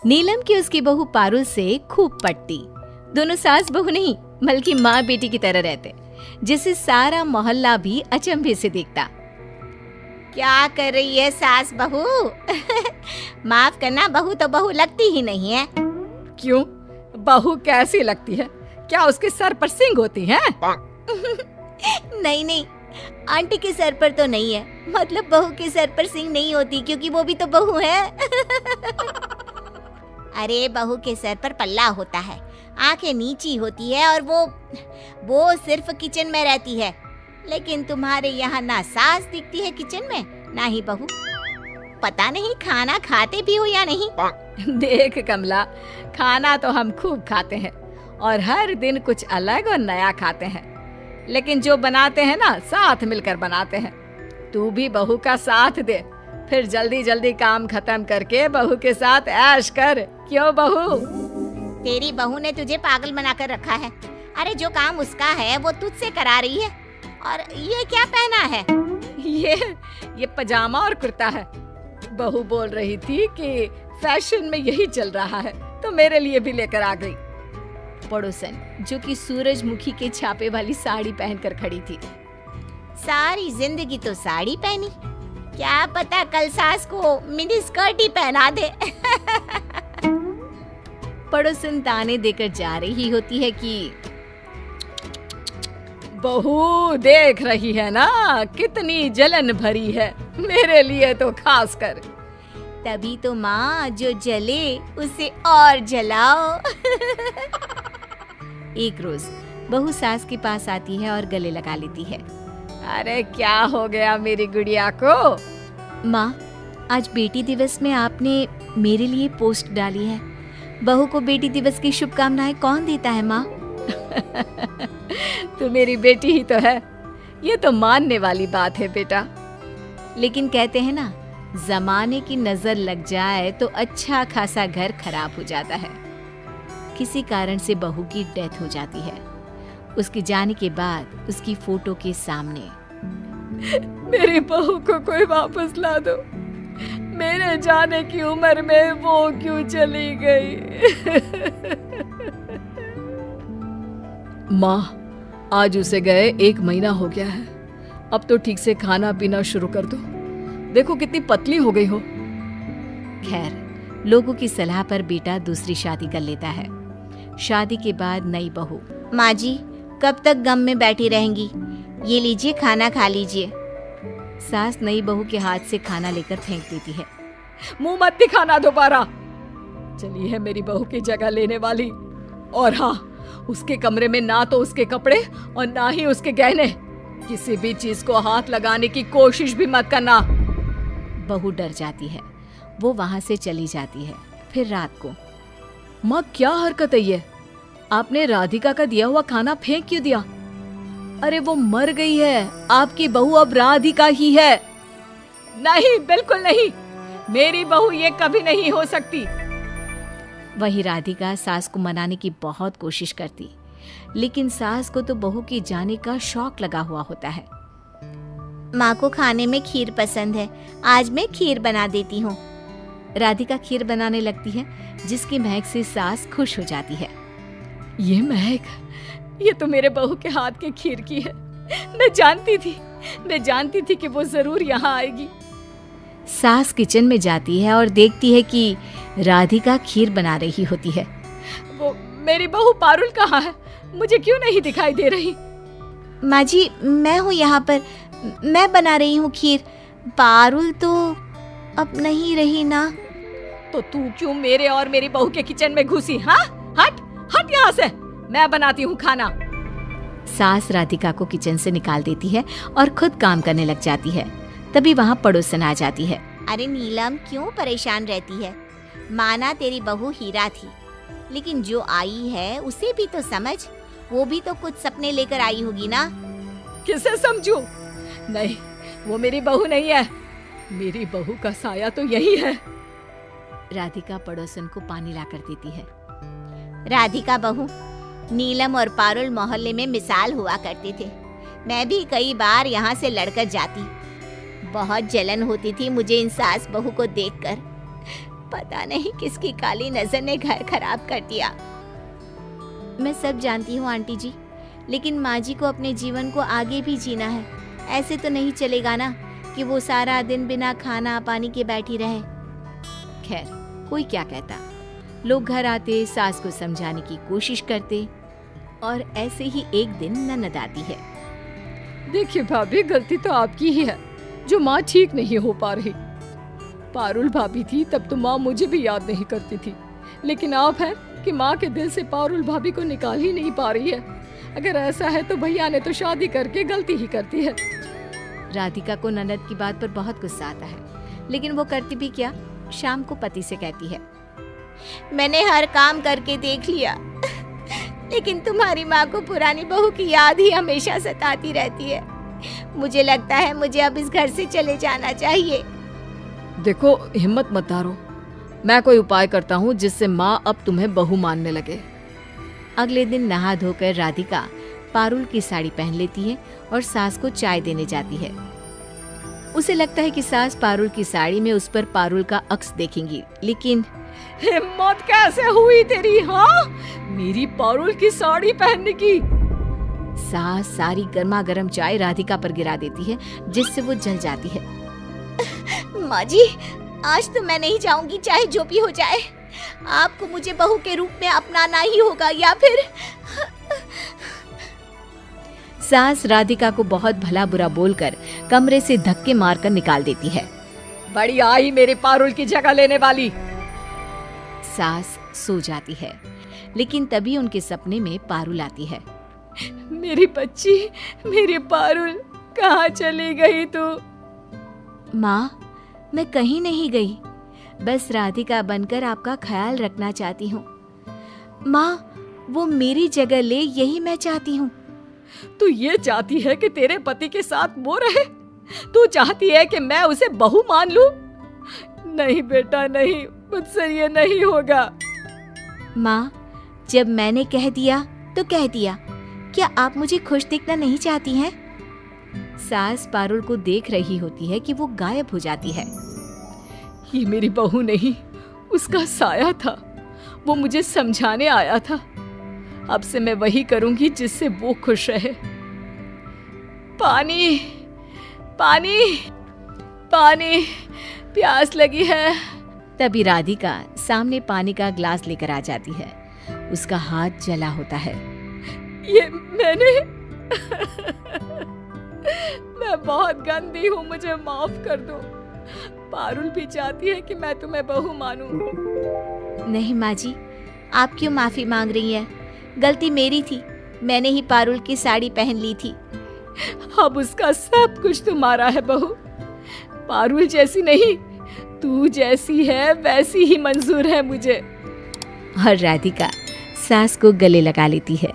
नीलम की उसकी बहू पारुल से खूब पटती। दोनों सास बहू नहीं बल्कि माँ बेटी की तरह रहते, जिसे सारा मोहल्ला भी अचंभे से देखता। क्या कर रही है सास बहू? माफ करना, बहू तो बहू लगती ही नहीं है। क्यों, बहू कैसी लगती है? क्या उसके सर पर सींग होती हैं? नहीं नहीं, आंटी के सर पर तो नहीं है, मतलब बहू के सर पर सींग नहीं होती क्योंकि वो भी तो बहू है। अरे बहू के सर पर पल्ला होता है, आंखें नीची होती है और वो सिर्फ किचन में रहती है। लेकिन तुम्हारे यहाँ ना सास दिखती है किचन में, ना ही बहू। पता नहीं खाना खाते भी हो या नहीं। देख कमला, खाना तो हम खूब खाते हैं और हर दिन कुछ अलग और नया खाते हैं, लेकिन जो बनाते हैं ना साथ मिलकर बनाते हैं। तू भी बहू का साथ दे, फिर जल्दी जल्दी काम खत्म करके बहू के साथ ऐश कर। क्यों बहू? तेरी बहू ने तुझे पागल बनाकर रखा है। अरे जो काम उसका है वो तुझसे करा रही है। और ये क्या पहना है? ये पजामा और कुर्ता है। बहू बोल रही थी कि फैशन में यही चल रहा है, तो मेरे लिए भी लेकर आ गई। पड़ोसन जो कि सूरजमुखी के छापे वाली साड़ी पहनकर खड़ी थी। सारी जिंदगी तो साड़ी पहनी, क्या पता कल सास को मिनी स्कर्ट ही पहना दे। पड़ोसन ताने देकर जा रही होती है कि बहू देख रही है ना कितनी जलन भरी है, मेरे लिए तो खास कर। तभी तो माँ, जो जले उसे और जलाओ। एक रोज बहू सास के पास आती है और गले लगा लेती है। अरे क्या हो गया मेरी गुड़िया को? माँ, आज बेटी दिवस में आपने मेरे लिए पोस्ट डाली है। बहू को बेटी दिवस की शुभकामनाएं कौन देता है माँ? तू मेरी बेटी ही तो है, ये तो मानने वाली बात है बेटा। लेकिन कहते हैं ना, जमाने की नजर लग जाए तो अच्छा खासा घर खराब हो जाता है। किसी कारण से बहू की डेथ हो जाती है। उसके जाने के बाद उसकी फोटो के सामने, मेरी बहू को कोई वापस ला दो, मेरे जाने की उम्र में वो क्यों चली गई? माँ, आज उसे गए 1 महीना हो गया है। अब तो ठीक से खाना पीना शुरू कर दो, देखो कितनी पतली हो गई हो। खैर, लोगों की सलाह पर बेटा दूसरी शादी कर लेता है। शादी के बाद नई बहू, माँ जी कब तक गम में बैठी रहेंगी? ये लीजिए खाना खा लीजिए। सास नई बहू के हाथ से खाना लेकर फेंक देती है। मुंह मत दिखाना दोबारा। चली है मेरी बहू की जगह लेने वाली। और हाँ, उसके कमरे में ना तो उसके कपड़े और ना ही उसके गहने। किसी भी चीज को हाथ लगाने की कोशिश भी मत करना। बहू डर जाती है, वो वहां से चली जाती है। फिर रात को, माँ क्या हरकत है ये? आपने राधिका का दिया हुआ खाना फेंक क्यों दिया? अरे वो मर गई है, आपकी बहू अब राधिका ही है। नहीं, बिल्कुल नहीं, मेरी बहू ये कभी नहीं हो सकती। वही राधिका सास को मनाने की बहुत कोशिश करती, लेकिन सास को तो बहू के जाने का शौक लगा हुआ होता है। माँ को खाने में खीर पसंद है, आज मैं खीर बना देती हूँ। राधिका खीर बनाने लगती है, जिसकी महक से सास खुश हो जाती है। ये महक, ये तो मेरे बहू के हाथ के खीर की है। मैं जानती थी कि वो जरूर यहाँ आएगी। सास किचन में जाती है और देखती है कि राधिका खीर बना रही होती है। वो मेरी बहू पारुल कहाँ है? मुझे क्यों नहीं दिखाई दे रही? माँ जी, मैं हूँ यहाँ पर, मैं बना रही हूँ खीर। पारुल तो अब नहीं रही ना। तो तू क्यों मेरे और मेरी बहू के किचन में घुसी? हाँ, हट हट यहाँ से, मैं बनाती हूँ खाना। सास राधिका को किचन से निकाल देती है और खुद काम करने लग जाती है। तभी वहाँ पड़ोसन आ जाती है। अरे नीलम, क्यों परेशान रहती है? माना तेरी बहू हीरा थी, लेकिन जो आई है उसे भी तो समझ। वो भी तो कुछ सपने लेकर आई होगी ना। किसे समझूं? नहीं, वो मेरी बहू नहीं है। मेरी बहू का साया तो यही है। राधिका पड़ोसन को पानी लाकर देती है। राधिका बहू, नीलम और पारुल मोहल्ले में मिसाल हुआ करते थे। मैं भी कई बार यहाँ से लड़कर जाती। बहुत जलन होती थी मुझे इन सास बहू को देखकर। पता नहीं किसकी काली नजर ने घर खराब कर दिया। मैं सब जानती हूँ आंटी जी, लेकिन माँ जी को अपने जीवन को आगे भी जीना है। ऐसे तो नहीं चलेगा ना कि वो सारा दिन बिना खाना पानी के बैठी रहे। खैर, कोई क्या कहता। लोग घर आते, सास को समझाने की कोशिश करते और ऐसे ही एक दिन ननद आती है। देखिए भाभी, गलती तो आपकी ही है जो माँ ठीक नहीं हो पा रही। पारुल भाभी थी तब तो माँ मुझे भी याद नहीं करती थी, लेकिन आप हैं कि माँ के दिल से पारुल भाभी को निकाल ही नहीं पा रही है। अगर ऐसा है तो भैया ने तो शादी करके गलती ही करती है। राधिका को ननद की बात पर बहुत गुस्सा आता है, लेकिन वो करती भी क्या, शाम को पति से कहती है, मैंने हर काम करके देख लिया, लेकिन तुम्हारी माँ को पुरानी बहू की याद ही हमेशा सताती रहती है। मुझे लगता है मुझे अब इस घर से चले जाना चाहिए। देखो, हिम्मत मत हारो, मैं कोई उपाय करता हूँ जिससे माँ अब तुम्हें बहू मानने लगे। अगले दिन नहा धोकर राधिका पारुल की साड़ी पहन लेती है और सास को चाय देने जाती है। उसे लगता है कि सास पारुल की साड़ी में उस पर पारुल का अक्स देखेंगी, लेकिन हिम्मत कैसे हुई तेरी, हाँ, मेरी पारुल की साड़ी पहनने की। सास सारी गर्मा गर्म चाय राधिका पर गिरा देती है, जिससे वो जल जाती है। माँ जी, आज तो मैं नहीं जाऊंगी, चाहे जो भी हो जाए। आपको मुझे बहू के रूप में अपनाना ही होगा, या फिर सास राधिका को बहुत भला बुरा बोलकर कमरे से धक्के मारकर निकाल देती है। बड़ी आई मेरे पारुल की जगह लेने वाली। सास सो जाती है, लेकिन तभी उनके सपने में पारुल आती है। मेरी बच्ची, मेरी पारुल, कहाँ चली गई तू? माँ, मैं कहीं नहीं गई, बस राधिका बनकर आपका ख्याल रखना चाहती हूँ। माँ, वो मेरी जगह ले, यही मैं चाहती हूँ। तू ये चाहती है कि तेरे पति के साथ वो रहे? तू चाहती है कि मैं उसे बहू मान लूं? नहीं बेटा, नहीं, मुझसे ये नहीं होगा। माँ, जब मैंने कह दिया तो कह दिया, क्या आप मुझे खुश दिखना नहीं चाहती हैं? सास पारुल को देख रही होती है कि वो गायब हो जाती है। ये मेरी बहू नहीं, उसका साया था। वो मुझे समझाने आया था। अब से मैं वही करूंगी जिससे वो खुश रहे। पानी, पानी, पानी, प्यास लगी है। तभी राधिका सामने पानी का ग्लास लेकर आ जाती है। उसका हाथ जला होता है। ये मैंने मैं बहुत गंदी हूँ, मुझे माफ कर दो। पारुल भी चाहती है कि मैं तुम्हें बहू मानूं। नहीं माँ जी, आप क्यों माफी मांग रही हैं? गलती मेरी थी, मैंने ही पारुल की साड़ी पहन ली थी। अब उसका सब कुछ तुम्हारा है बहू। पारुल जैसी नहीं, तू जैसी है वैसी ही मंजूर है मुझे। और राधिका सास को गले लगा लेती है।